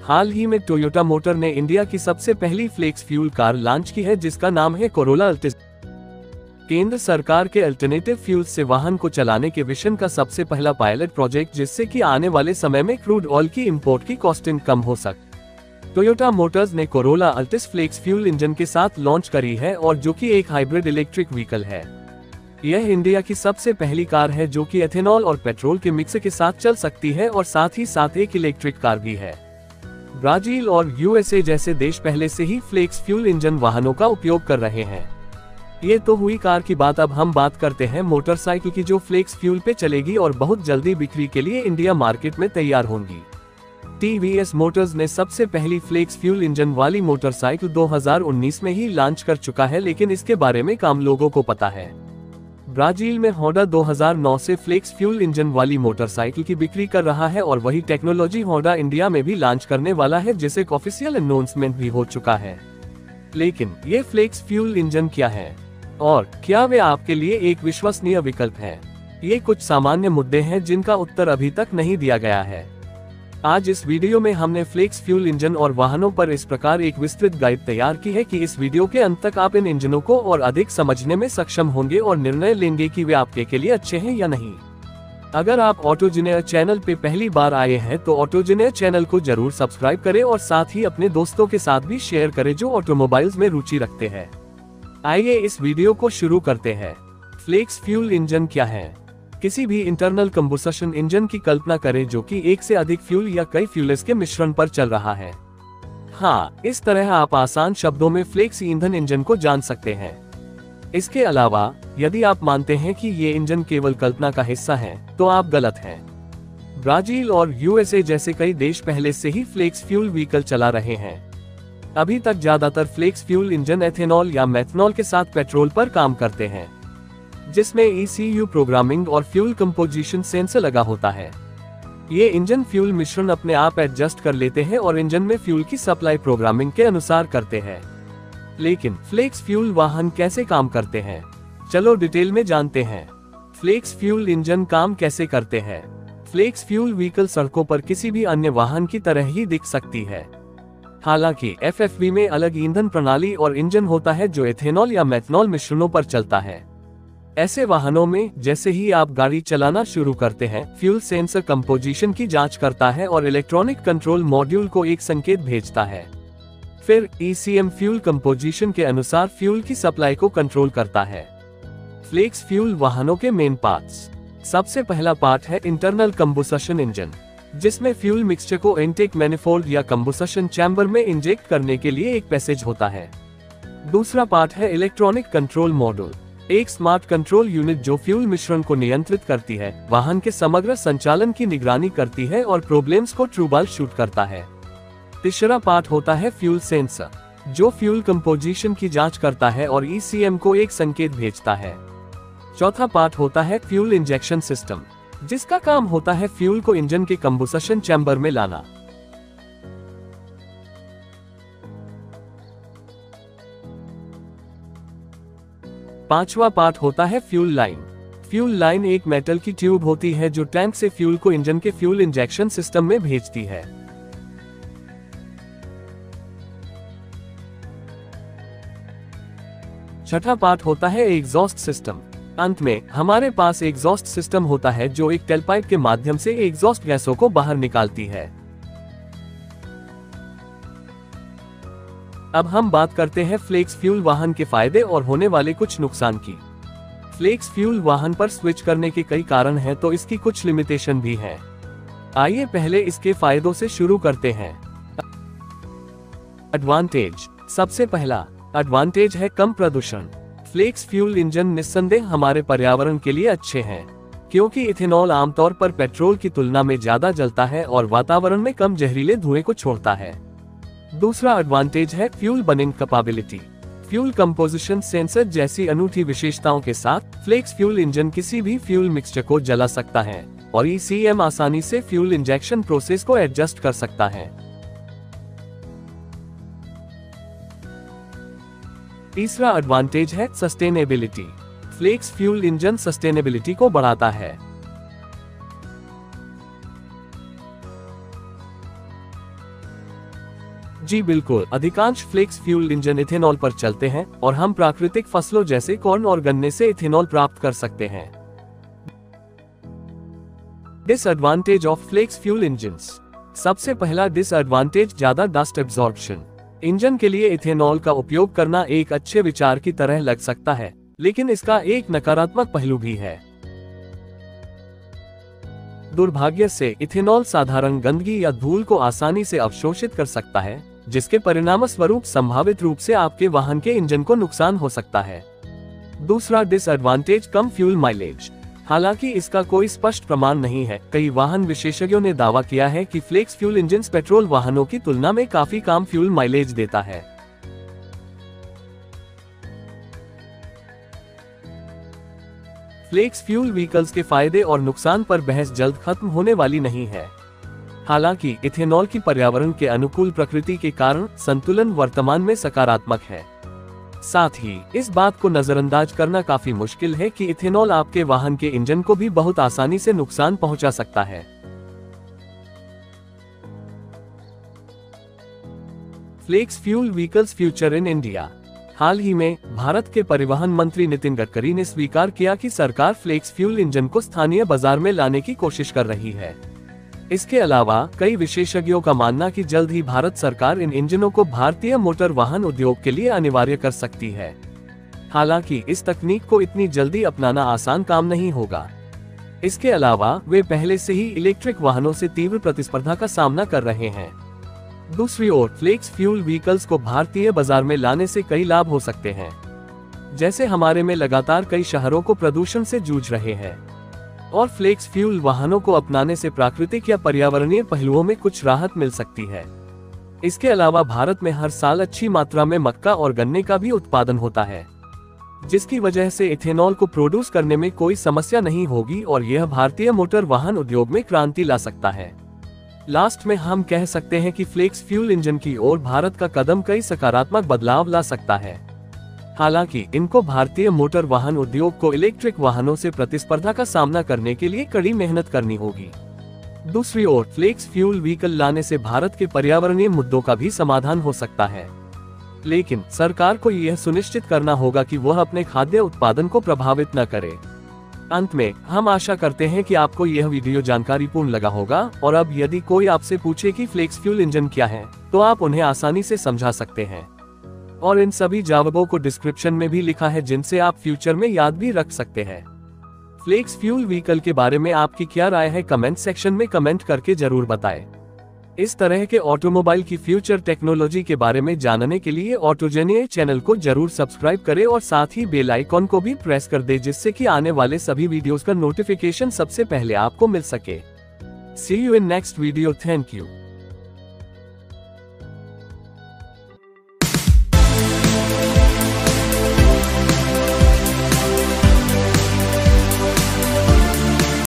हाल ही में Toyota motor ने इंडिया की सबसे पहली फ्लेक्स फ्यूल कार लॉन्च की है, जिसका नाम है कोरोला अल्टिस। केंद्र सरकार के अल्टरनेटिव फ्यूल से वाहन को चलाने के विजन का सबसे पहला पायलट प्रोजेक्ट, जिससे कि आने वाले समय में क्रूड ऑयल की इंपोर्ट की कॉस्टिंग कम हो सके। टोयोटा मोटर्स ने Corolla Altis flex fuel engine के साथ लॉन्च करी है, और जो कि एक हाइब्रिड इलेक्ट्रिक व्हीकल है। यह इंडिया की सबसे पहली कार है जो कि एथेनॉल और पेट्रोल के मिक्स के साथ चल सकती है, और साथ ही साथ एक इलेक्ट्रिक कार भी है। ब्राजील और यूएसए जैसे देश पहले से ही फ्लेक्स फ्यूल इंजन वाहनों का उपयोग कर रहे हैं। ये तो हुई कार की बात। अब हम बात करते हैं मोटरसाइकिल की, जो फ्लेक्स फ्यूल पे चलेगी और बहुत जल्दी बिक्री के लिए इंडिया मार्केट में तैयार होंगी। टीवीएस मोटर्स ने सबसे पहली फ्लेक्स फ्यूल इंजन वाली मोटरसाइकिल 2019 में ही लॉन्च कर चुका है, लेकिन इसके बारे में कम लोगों को पता है। ब्राजील में होंडा 2009 से फ्लेक्स फ्यूल इंजन वाली मोटरसाइकिल की बिक्री कर रहा है, और वही टेक्नोलॉजी होंडा इंडिया में भी लॉन्च करने वाला है, जिसे ऑफिशियल अनाउंसमेंट भी हो चुका है। लेकिन ये फ्लेक्स फ्यूल इंजन क्या है और क्या वे आपके लिए एक विश्वसनीय विकल्प है? ये कुछ सामान्य मुद्दे हैं जिनका उत्तर अभी तक नहीं दिया गया है। आज इस वीडियो में हमने फ्लेक्स फ्यूल इंजन और वाहनों पर इस प्रकार एक विस्तृत गाइड तैयार की है कि इस वीडियो के अंत तक आप इन इंजनों को और अधिक समझने में सक्षम होंगे और निर्णय लेंगे कि वे आपके के लिए अच्छे हैं या नहीं। अगर आप ऑटोजिनियर चैनल पे पहली बार आए हैं तो ऑटोजिनियर चैनल को जरूर सब्सक्राइब करें, और साथ ही अपने दोस्तों के साथ भी शेयर करें जो ऑटोमोबाइल्स में रुचि रखते हैं। आइए इस वीडियो को शुरू करते हैं। फ्लेक्स फ्यूल इंजन क्या है? किसी भी इंटरनल कंबस्शन इंजन की कल्पना करें जो कि एक से अधिक फ्यूल या कई फ्यूल्स के मिश्रण पर चल रहा है। हाँ, इस तरह आप आसान शब्दों में फ्लेक्स ईंधन इंजन को जान सकते हैं। इसके अलावा यदि आप मानते हैं कि ये इंजन केवल कल्पना का हिस्सा है, तो आप गलत हैं। ब्राजील और यूएसए जैसे कई देश पहले से ही फ्लेक्स फ्यूल व्हीकल चला रहे हैं। अभी तक ज्यादातर फ्लेक्स फ्यूल इंजन एथेनॉल या मेथनॉल के साथ पेट्रोल पर काम करते हैं, जिसमें ECU प्रोग्रामिंग और फ्यूल कंपोजिशन सेंसर लगा होता है। ये इंजन फ्यूल मिश्रण अपने आप एडजस्ट कर लेते हैं और इंजन में फ्यूल की सप्लाई प्रोग्रामिंग के अनुसार करते हैं। लेकिन फ्लेक्स फ्यूल वाहन कैसे काम करते हैं? चलो डिटेल में जानते हैं। फ्लेक्स फ्यूल इंजन काम कैसे करते हैं? फ्लेक्स फ्यूल व्हीकल सड़कों पर किसी भी अन्य वाहन की तरह ही दिख सकती है। हालांकि FFV में अलग ईंधन प्रणाली और इंजन होता है जो एथेनॉल या मेथनॉल मिश्रणों पर चलता है। ऐसे वाहनों में जैसे ही आप गाड़ी चलाना शुरू करते हैं, फ्यूल सेंसर कंपोजिशन की जांच करता है और इलेक्ट्रॉनिक कंट्रोल मॉड्यूल को एक संकेत भेजता है। फिर ECM फ्यूल कंपोजिशन के अनुसार फ्यूल की सप्लाई को कंट्रोल करता है। फ्लेक्स फ्यूल वाहनों के मेन पार्ट्स। सबसे पहला पार्ट है इंटरनल कंबस्शन इंजन, जिसमें फ्यूल मिक्सचर को इनटेक मैनिफोल्ड या कंबस्शन चैम्बर में इंजेक्ट करने के लिए एक पैसेज होता है। दूसरा पार्ट है इलेक्ट्रॉनिक कंट्रोल मॉड्यूल, एक स्मार्ट कंट्रोल यूनिट जो फ्यूल मिश्रण को नियंत्रित करती है, वाहन के समग्र संचालन की निगरानी करती है और प्रॉब्लम्स को ट्रूबल शूट करता है। तीसरा पार्ट होता है फ्यूल सेंसर, जो फ्यूल कंपोजिशन की जांच करता है और ECM को एक संकेत भेजता है। चौथा पार्ट होता है फ्यूल इंजेक्शन सिस्टम, जिसका काम होता है फ्यूल को इंजन के कंबस्शन चैम्बर में लाना। पांचवा पार्ट होता है फ्यूल लाइन। फ्यूल लाइन एक मेटल की ट्यूब होती है जो टैंक से फ्यूल को इंजन के फ्यूल इंजेक्शन सिस्टम में भेजती है। छठा पार्ट होता है एग्जॉस्ट सिस्टम। अंत में हमारे पास एग्जॉस्ट सिस्टम होता है जो एक टेलपाइप के माध्यम से एग्जॉस्ट गैसों को बाहर निकालती है। अब हम बात करते हैं फ्लेक्स फ्यूल वाहन के फायदे और होने वाले कुछ नुकसान की। फ्लेक्स फ्यूल वाहन पर स्विच करने के कई कारण हैं, तो इसकी कुछ लिमिटेशन भी हैं। आइए पहले इसके फायदों से शुरू करते हैं। एडवांटेज। सबसे पहला एडवांटेज है कम प्रदूषण। फ्लेक्स फ्यूल इंजन निस्संदेह हमारे पर्यावरण के लिए अच्छे हैं, क्योंकि इथेनॉल आमतौर पर पेट्रोल की तुलना में ज्यादा जलता है और वातावरण में कम जहरीले धुएं को छोड़ता है। दूसरा एडवांटेज है fuel burning capability. Fuel composition sensor जैसी अनूठी विशेषताओं के साथ फ्लेक्स फ्यूल इंजन किसी भी फ्यूल मिक्सचर को जला सकता है, और ECM आसानी से फ्यूल इंजेक्शन प्रोसेस को एडजस्ट कर सकता है। तीसरा एडवांटेज है sustainability. Flex fuel engine sustainability को बढ़ाता है। जी बिल्कुल, अधिकांश फ्लेक्स फ्यूल इंजन इथेनॉल पर चलते हैं और हम प्राकृतिक फसलों जैसे कॉर्न और गन्ने से इथेनॉल प्राप्त कर सकते हैं। Disadvantage of flex fuel engines. सबसे पहला डिसएडवांटेज ज्यादा डस्ट एब्जॉर्प्शन। इंजन के लिए इथेनॉल का उपयोग करना एक अच्छे विचार की तरह लग सकता है, लेकिन इसका एक नकारात्मक पहलू भी है। दुर्भाग्य से इथेनॉल साधारण गंदगी या धूल को आसानी से अवशोषित कर सकता है, जिसके परिणामस्वरूप संभावित रूप से आपके वाहन के इंजन को नुकसान हो सकता है। दूसरा डिसएडवांटेज कम फ्यूल माइलेज। हालांकि इसका कोई स्पष्ट प्रमाण नहीं है, कई वाहन विशेषज्ञों ने दावा किया है कि फ्लेक्स फ्यूल इंजन पेट्रोल वाहनों की तुलना में काफी कम फ्यूल माइलेज देता है। फ्लेक्स फ्यूल व्हीकल्स के फायदे और नुकसान पर बहस जल्द खत्म होने वाली नहीं है। हालांकि इथेनॉल की पर्यावरण के अनुकूल प्रकृति के कारण संतुलन वर्तमान में सकारात्मक है। साथ ही इस बात को नजरअंदाज करना काफी मुश्किल है कि इथेनॉल आपके वाहन के इंजन को भी बहुत आसानी से नुकसान पहुंचा सकता है। Flex fuel vehicles future in India. हाल ही में भारत के परिवहन मंत्री नितिन गडकरी ने स्वीकार किया कि सरकार फ्लेक्स फ्यूल इंजन को स्थानीय बाजार में लाने की कोशिश कर रही है। इसके अलावा कई विशेषज्ञों का मानना कि जल्द ही भारत सरकार इन इंजनों को भारतीय मोटर वाहन उद्योग के लिए अनिवार्य कर सकती है। हालांकि इस तकनीक को इतनी जल्दी अपनाना आसान काम नहीं होगा। इसके अलावा वे पहले से ही इलेक्ट्रिक वाहनों से तीव्र प्रतिस्पर्धा का सामना कर रहे हैं। दूसरी ओर फ्लेक्स फ्यूल व्हीकल्स को भारतीय बाजार में लाने से कई लाभ हो सकते हैं। जैसे हमारे में लगातार कई शहरों को प्रदूषण से जूझ रहे हैं और फ्लेक्स फ्यूल वाहनों को अपनाने से प्राकृतिक या पर्यावरणीय पहलुओं में कुछ राहत मिल सकती है। इसके अलावा भारत में हर साल अच्छी मात्रा में मक्का और गन्ने का भी उत्पादन होता है, जिसकी वजह से इथेनॉल को प्रोड्यूस करने में कोई समस्या नहीं होगी और यह भारतीय मोटर वाहन उद्योग में क्रांति ला सकता है। लास्ट में हम कह सकते हैं कि फ्लेक्स फ्यूल इंजन की ओर भारत का कदम कई सकारात्मक बदलाव ला सकता है। हालांकि इनको भारतीय मोटर वाहन उद्योग को इलेक्ट्रिक वाहनों से प्रतिस्पर्धा का सामना करने के लिए कड़ी मेहनत करनी होगी। दूसरी ओर फ्लेक्स फ्यूल व्हीकल लाने से भारत के पर्यावरणीय मुद्दों का भी समाधान हो सकता है, लेकिन सरकार को यह सुनिश्चित करना होगा कि वह अपने खाद्य उत्पादन को प्रभावित न करे। अंत में हम आशा करते हैं कि आपको यह वीडियो जानकारीपूर्ण लगा होगा और अब यदि कोई आपसे पूछे कि फ्लेक्स फ्यूल इंजन क्या है, तो आप उन्हें आसानी से समझा सकते हैं। और इन सभी जवाबों को डिस्क्रिप्शन में भी लिखा है, जिनसे आप फ्यूचर में याद भी रख सकते हैं। फ्लेक्स फ्यूल व्हीकल के बारे में आपकी क्या राय है, कमेंट सेक्शन में कमेंट करके जरूर बताएं। इस तरह के ऑटोमोबाइल की फ्यूचर टेक्नोलॉजी के बारे में जानने के लिए ऑटोजेनिया चैनल को जरूर सब्सक्राइब करें और साथ ही बेल आइकॉन को भी प्रेस कर दें, जिससे कि आने वाले सभी वीडियोस का नोटिफिकेशन सबसे पहले आपको मिल सके। See you in next video. Thank you.